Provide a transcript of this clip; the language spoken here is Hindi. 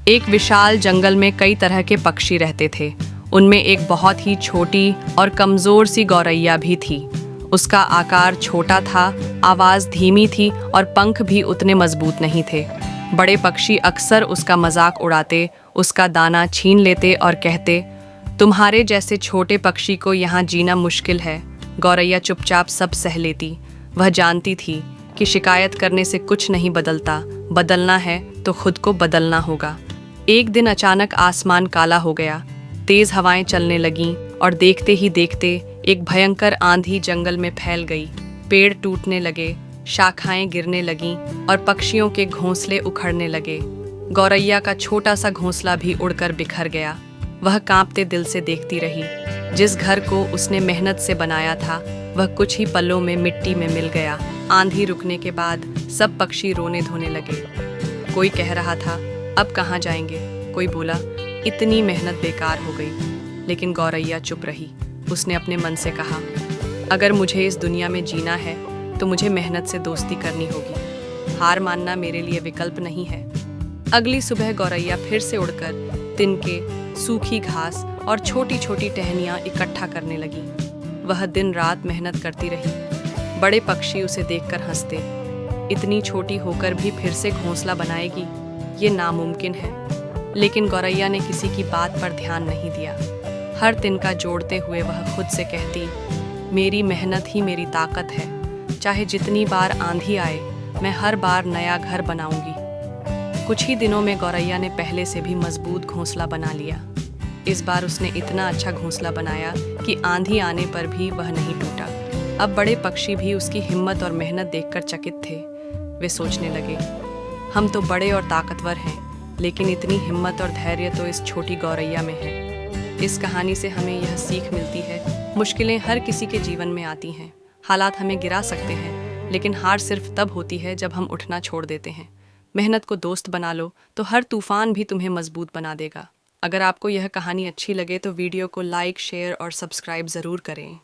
एक विशाल जंगल में कई तरह के पक्षी रहते थे। उनमें एक बहुत ही छोटी और कमज़ोर सी गौरैया भी थी। उसका आकार छोटा था, आवाज़ धीमी थी और पंख भी उतने मजबूत नहीं थे। बड़े पक्षी अक्सर उसका मजाक उड़ाते, उसका दाना छीन लेते और कहते, तुम्हारे जैसे छोटे पक्षी को यहाँ जीना मुश्किल है। गौरैया चुपचाप सब सह लेती। वह जानती थी कि शिकायत करने से कुछ नहीं बदलता, बदलना है तो खुद को बदलना होगा। एक दिन अचानक आसमान काला हो गया, तेज हवाएं चलने लगीं और देखते ही देखते एक भयंकर आंधी जंगल में फैल गई। पेड़ टूटने लगे, शाखाएं गिरने लगीं और पक्षियों के घोंसले उखड़ने लगे। गौरैया का छोटा सा घोंसला भी उड़कर बिखर गया। वह कांपते दिल से देखती रही। जिस घर को उसने मेहनत से बनाया था वह कुछ ही पलों में मिट्टी में मिल गया। आंधी रुकने के बाद सब पक्षी रोने धोने लगे। कोई कह रहा था, अब कहाँ जाएंगे। कोई बोला, इतनी मेहनत बेकार हो गई। लेकिन गौरैया चुप रही। उसने अपने मन से कहा, अगर मुझे इस दुनिया में जीना है तो मुझे मेहनत से दोस्ती करनी होगी। हार मानना मेरे लिए विकल्प नहीं है। अगली सुबह गौरैया फिर से उड़कर तिनके, सूखी घास और छोटी छोटी टहनियाँ इकट्ठा करने लगी। वह दिन रात मेहनत करती रही। बड़े पक्षी उसे देखकर हंसते। इतनी छोटी होकर भी फिर से घोंसला बनाएगी, ये नामुमकिन है। लेकिन गौरैया ने किसी की बात पर ध्यान नहीं दिया। हर तिनका जोड़ते हुए वह खुद से कहती, मेरी मेहनत ही मेरी ताकत है। चाहे जितनी बार आंधी आए, मैं हर बार नया घर बनाऊंगी। कुछ ही दिनों में गौरैया ने पहले से भी मजबूत घोंसला बना लिया। इस बार उसने इतना अच्छा घोंसला बनाया कि आंधी आने पर भी वह नहीं टूटा। अब बड़े पक्षी भी उसकी हिम्मत और मेहनत देखकर चकित थे। वे सोचने लगे, हम तो बड़े और ताकतवर हैं, लेकिन इतनी हिम्मत और धैर्य तो इस छोटी गौरैया में है। इस कहानी से हमें यह सीख मिलती है, मुश्किलें हर किसी के जीवन में आती हैं। हालात हमें गिरा सकते हैं, लेकिन हार सिर्फ तब होती है जब हम उठना छोड़ देते हैं। मेहनत को दोस्त बना लो तो हर तूफान भी तुम्हें मजबूत बना देगा। अगर आपको यह कहानी अच्छी लगे तो वीडियो को लाइक, शेयर और सब्सक्राइब ज़रूर करें।